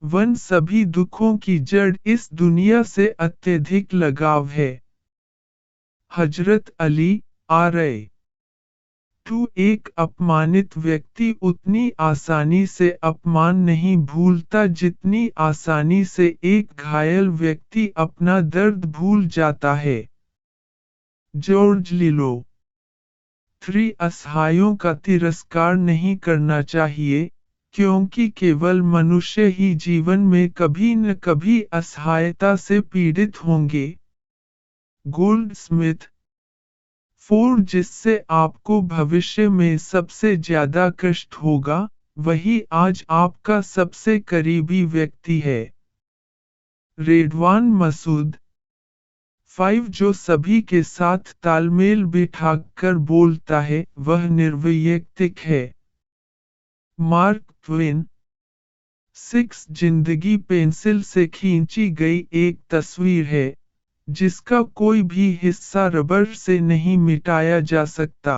One सभी दुखों की जड़ इस दुनिया से अत्यधिक लगाव है। हजरत अली आरए एक अपमानित व्यक्ति उतनी आसानी से अपमान नहीं भूलता जितनी आसानी से एक घायल व्यक्ति अपना दर्द भूल जाता है। जॉर्ज लिलो असहायों का तिरस्कार नहीं करना चाहिए, क्योंकि केवल मनुष्य ही जीवन में कभी न कभी असहायता से पीड़ित होंगे। गोल्डस्मिथ जिससे आपको भविष्य में सबसे ज्यादा कष्ट होगा, वही आज आपका सबसे करीबी व्यक्ति है। रेडवान मसूद जो सभी के साथ तालमेल बिठाकर बोलता है, वह निर्वैयक्तिक है। मार्क ट्वेन जिंदगी पेंसिल से खींची गई एक तस्वीर है, जिसका कोई भी हिस्सा रबर से नहीं मिटाया जा सकता।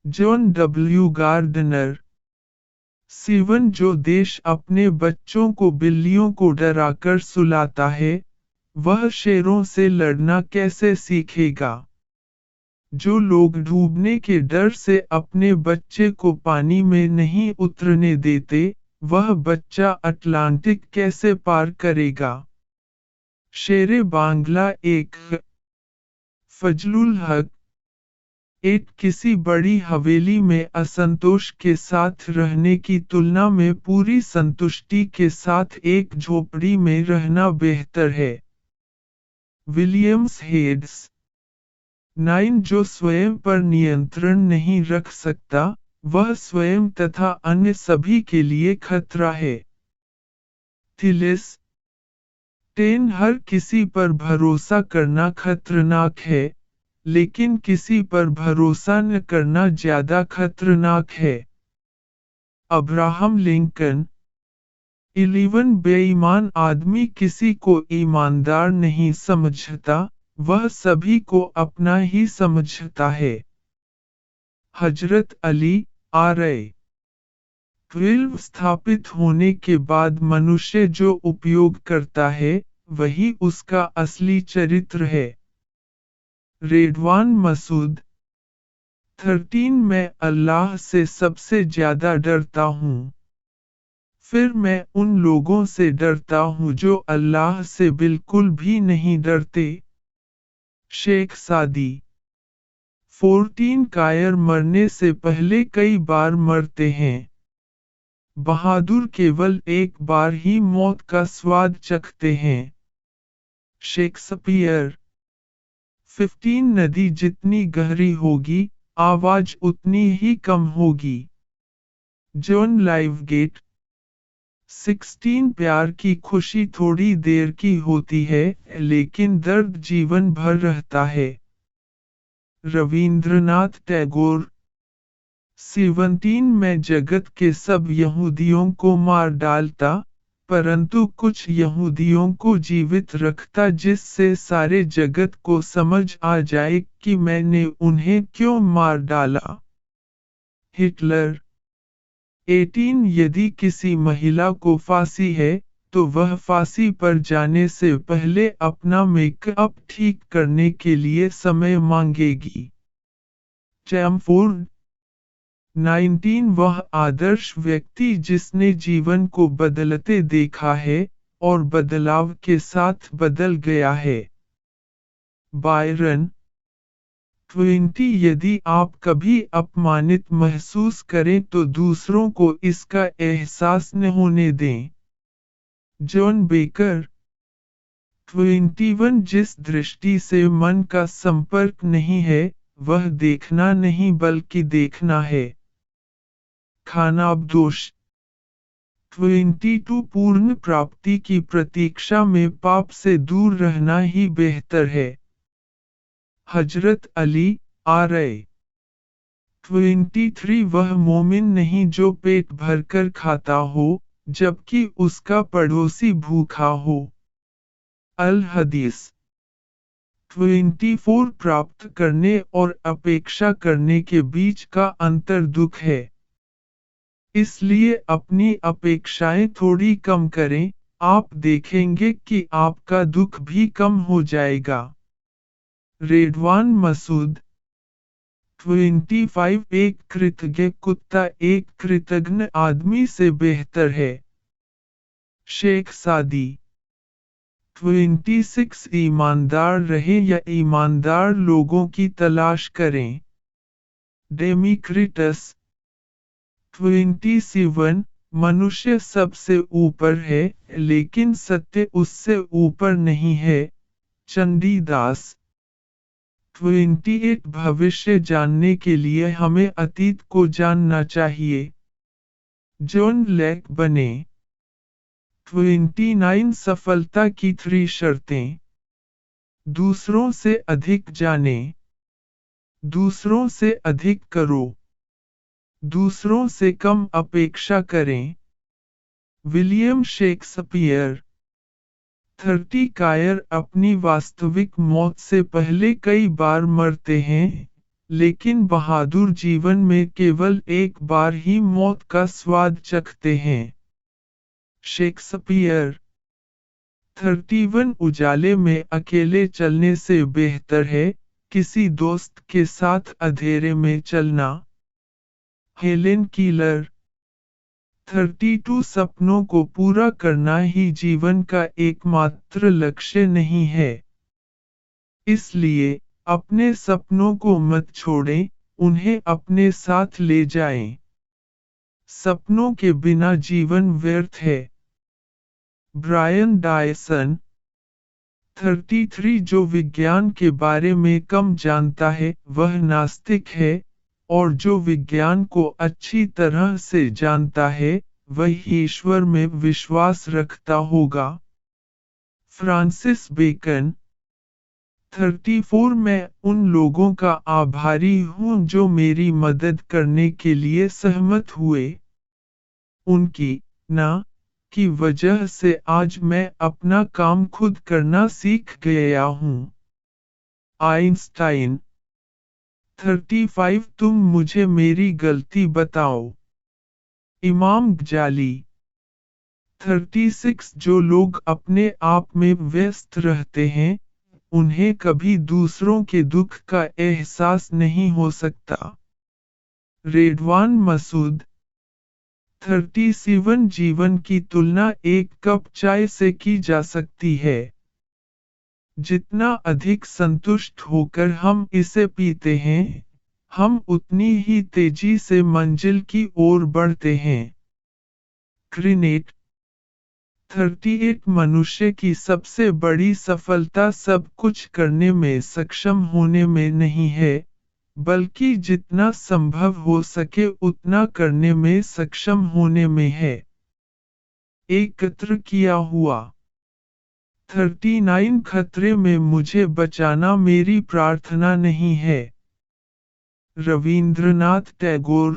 जॉन डब्ल्यू गार्डनर जो देश अपने बच्चों को बिल्लियों को डराकर सुलाता है, वह शेरों से लड़ना कैसे सीखेगा। जो लोग डूबने के डर से अपने बच्चे को पानी में नहीं उतरने देते, वह बच्चा अटलांटिक कैसे पार करेगा। शेरे बांग्ला फजलुल हक किसी बड़ी हवेली में असंतोष के साथ रहने की तुलना में पूरी संतुष्टि के साथ एक झोपड़ी में रहना बेहतर है। विलियम्स हेड्स जो स्वयं पर नियंत्रण नहीं रख सकता, वह स्वयं तथा अन्य सभी के लिए खतरा है। थिलिस 10 हर किसी पर भरोसा करना खतरनाक है, लेकिन किसी पर भरोसा न करना ज्यादा खतरनाक है। अब्राहम लिंकन 11 आदमी किसी को ईमानदार नहीं समझता, वह सभी को अपना ही समझता है। हजरत अली आरए स्थापित होने के बाद मनुष्य जो उपयोग करता है, वही उसका असली चरित्र है। रेडवान मसूद मैं अल्लाह से सबसे ज्यादा डरता हूँ। फिर मैं उन लोगों से डरता हूँ जो अल्लाह से बिल्कुल भी नहीं डरते। शेख सादी 14 मरने से पहले कई बार मरते हैं। बहादुर केवल एक बार ही मौत का स्वाद चखते हैं। शेक्सपियर नदी जितनी गहरी होगी, आवाज उतनी ही कम होगी। जॉन लाइवगेट प्यार की खुशी थोड़ी देर की होती है, लेकिन दर्द जीवन भर रहता है। रवींद्रनाथ टैगोर 17 जगत के सब यहूदियों को मार डालता, परंतु कुछ यहूदियों को जीवित रखता जिससे सारे जगत को समझ आ जाए कि मैंने उन्हें क्यों मार डाला। हिटलर यदि किसी महिला को फांसी है, तो वह फांसी पर जाने से पहले अपना मेकअप ठीक करने के लिए समय मांगेगी। चैमफोर्ड वह आदर्श व्यक्ति जिसने जीवन को बदलते देखा है, और बदलाव के साथ बदल गया है। बायरन यदि आप कभी अपमानित महसूस करें तो दूसरों को इसका एहसास न होने दें। जॉन बेकर जिस दृष्टि से मन का संपर्क नहीं है, वह देखना नहीं बल्कि देखना है। खानाबदोश पूर्ण प्राप्ति की प्रतीक्षा में पाप से दूर रहना ही बेहतर है। हजरत अली आरए वह मोमिन नहीं जो पेट भरकर खाता हो, जबकि उसका पड़ोसी भूखा हो। अल हदीस प्राप्त करने और अपेक्षा करने के बीच का अंतर दुख है। इसलिए अपनी अपेक्षाएं थोड़ी कम करें, आप देखेंगे कि आपका दुख भी कम हो जाएगा। रेडवान मसूद 25 एक कृतज्ञ कुत्ता एक कृतज्ञ आदमी से बेहतर है। शेख सादी 26 ईमानदार रहे या ईमानदार लोगों की तलाश करें। डेमीक्रिटस 27 मनुष्य सबसे ऊपर है, लेकिन सत्य उससे ऊपर नहीं है। चंडीदास 28 भविष्य जानने के लिए हमें अतीत को जानना चाहिए। जॉन लेक बने 29 सफलता की 3 शर्तें। दूसरों से अधिक जानें। दूसरों से अधिक करो। दूसरों से कम अपेक्षा करें। विलियम शेक्सपियर 30 कायर अपनी वास्तविक मौत से पहले कई बार मरते हैं, लेकिन बहादुर जीवन में केवल एक बार ही मौत का स्वाद चखते हैं। शेक्सपियर 31 उजाले में अकेले चलने से बेहतर है किसी दोस्त के साथ अंधेरे में चलना। हेलेन कीलर 32 सपनों को पूरा करना ही जीवन का एकमात्र लक्ष्य नहीं है। इसलिए अपने सपनों को मत छोड़ें, उन्हें अपने साथ ले जाएं। सपनों के बिना जीवन व्यर्थ है। ब्रायन डायसन 33 जो विज्ञान के बारे में कम जानता है वह नास्तिक है, और जो विज्ञान को अच्छी तरह से जानता है वह ईश्वर में विश्वास रखता होगा। फ्रांसिस बेकन 34 मैं उन लोगों का आभारी हूँ जो मेरी मदद करने के लिए सहमत हुए। उनकी ना की वजह से आज मैं अपना काम खुद करना सीख गया हूँ। आइंस्टाइन 35 तुम मुझे मेरी गलती बताओ। इमाम गजाली 36 जो लोग अपने आप में व्यस्त रहते हैं, उन्हें कभी दूसरों के दुख का एहसास नहीं हो सकता। रेडवान मसूद 37 जीवन की तुलना एक कप चाय से की जा सकती है। जितना अधिक संतुष्ट होकर हम इसे पीते हैं, हम उतनी ही तेजी से मंजिल की ओर बढ़ते हैं। क्रिनेट 38 मनुष्य की सबसे बड़ी सफलता सब कुछ करने में सक्षम होने में नहीं है, बल्कि जितना संभव हो सके उतना करने में सक्षम होने में है। एकत्र किया हुआ 39 खतरे में मुझे बचाना मेरी प्रार्थना नहीं है। रवींद्रनाथ टैगोर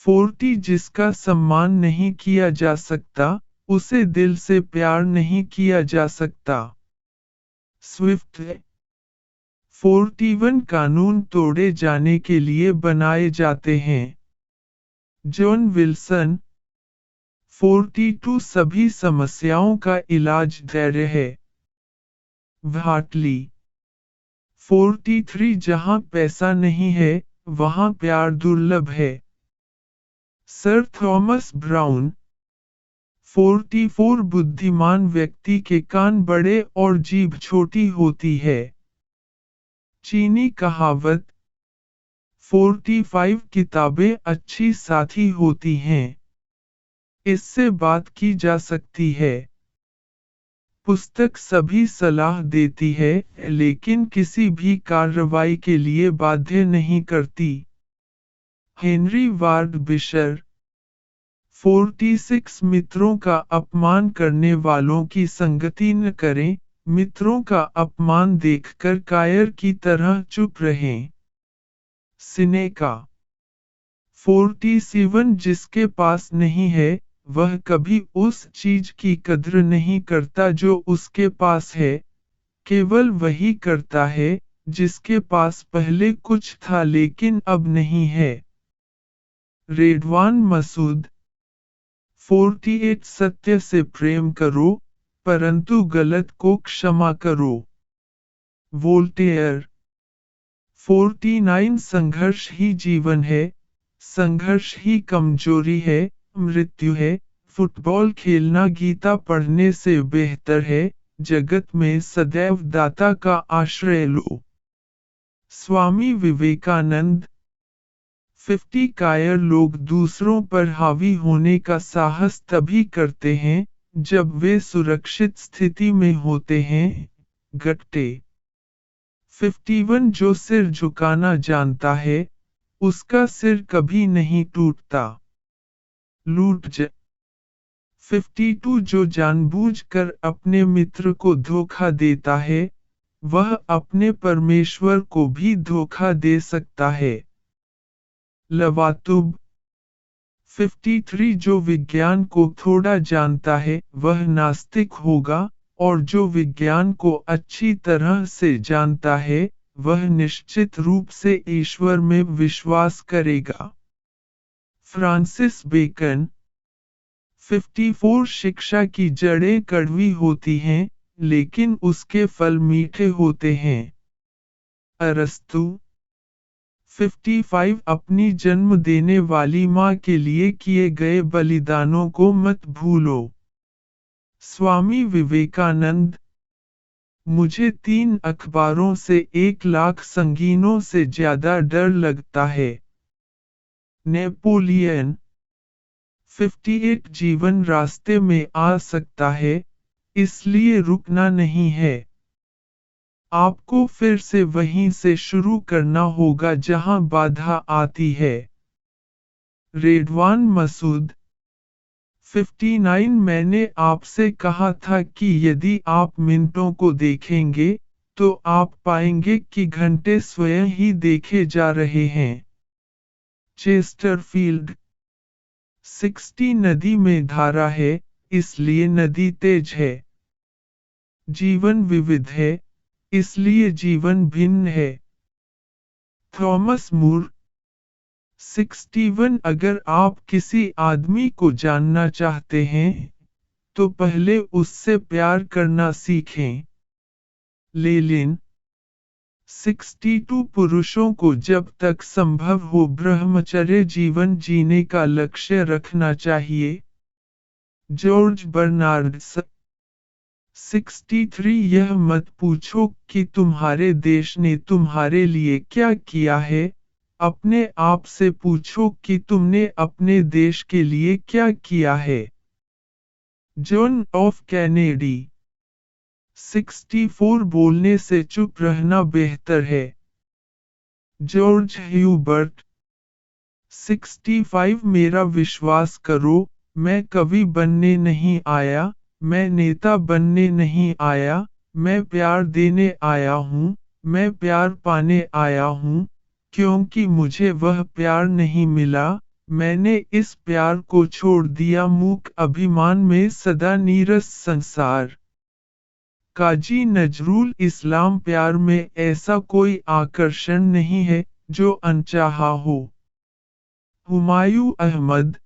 40 जिसका सम्मान नहीं किया जा सकता, उसे दिल से प्यार नहीं किया जा सकता। स्विफ्ट 41 कानून तोड़े जाने के लिए बनाए जाते हैं। जॉन विल्सन 42 सभी समस्याओं का इलाज धैर्य है। व्हाटली 43 जहां पैसा नहीं है, वहां प्यार दुर्लभ है। सर थॉमस ब्राउन 44 बुद्धिमान व्यक्ति के कान बड़े और जीभ छोटी होती है। चीनी कहावत 45 किताबें अच्छी साथी होती हैं। इससे बात की जा सकती है। पुस्तक सभी सलाह देती है, लेकिन किसी भी कार्रवाई के लिए बाध्य नहीं करती। हेनरी वार्ड बिशर 46 मित्रों का अपमान करने वालों की संगति न करें, मित्रों का अपमान देखकर कायर की तरह चुप रहें। सिनेका 47 जिसके पास नहीं है, वह कभी उस चीज की कद्र नहीं करता जो उसके पास है, केवल वही करता है जिसके पास पहले कुछ था लेकिन अब नहीं है। रेडवान मसूद। 48 सत्य से प्रेम करो, परंतु गलत को क्षमा करो। वोल्टेयर। 49 संघर्ष ही जीवन है, संघर्ष ही कमजोरी है, मृत्यु है। फुटबॉल खेलना गीता पढ़ने से बेहतर है, जगत में सदैव दाता का आश्रय लो। स्वामी विवेकानंद। 50 कायर लोग दूसरों पर हावी होने का साहस तभी करते हैं, जब वे सुरक्षित स्थिति में होते हैं। गट्टे। 51 जो सिर झुकाना जानता है, उसका सिर कभी नहीं टूटता। लूटज। 52 जो जानबूझकर अपने मित्र को धोखा देता है, वह अपने परमेश्वर को भी धोखा दे सकता है। लवातुब। 53 जो विज्ञान को थोड़ा जानता है, वह नास्तिक होगा, और जो विज्ञान को अच्छी तरह से जानता है, वह निश्चित रूप से ईश्वर में विश्वास करेगा। Francis bacon. 54 शिक्षा की जड़ें कड़वी होती हैं, लेकिन उसके फल मीठे होते हैं। अरस्तु। 55 अपनी जन्म देने वाली माँ के लिए किए गए बलिदानों को मत भूलो। स्वामी विवेकानंद। मुझे 3 अखबारों से 1 लाख संगीनों से ज्यादा डर लगता है। नेपोलियन। 58 जीवन रास्ते में आ सकता है, इसलिए रुकना नहीं है। आपको फिर से वहीं से शुरू करना होगा जहां बाधा आती है। रेडवान मसूद। 59 मैंने आपसे कहा था कि यदि आप मिनटों को देखेंगे, तो आप पाएंगे कि घंटे स्वयं ही देखे जा रहे हैं। चेस्टरफील्ड। 60 नदी में धारा है, इसलिए नदी तेज है। जीवन विविध है, इसलिए जीवन भिन्न है। थॉमस मूर। 61 अगर आप किसी आदमी को जानना चाहते हैं, तो पहले उससे प्यार करना सीखें। लेलिन। 62 पुरुषों को जब तक संभव हो ब्रह्मचर्य जीवन जीने का लक्ष्य रखना चाहिए। George Bernard's. 63 यह मत पूछो कि तुम्हारे देश ने तुम्हारे लिए क्या किया है, अपने आप से पूछो कि तुमने अपने देश के लिए क्या किया है। John of Kennedy. 64 बोलने से चुप रहना बेहतर है। George Hubert. 65 मेरा विश्वास करो, मैं कवि बनने नहीं आया, मैं नेता बनने नहीं आया, मैं प्यार देने आया हूँ, मैं प्यार पाने आया हूँ, क्योंकि मुझे वह प्यार नहीं मिला, मैंने इस प्यार को छोड़ दिया मूक अभिमान में सदा नीरस संसार। काजी नजरुल इस्लाम प्यार में ऐसा कोई आकर्षण नहीं है, जो अनचाहा हो। हुमायूं अहमद।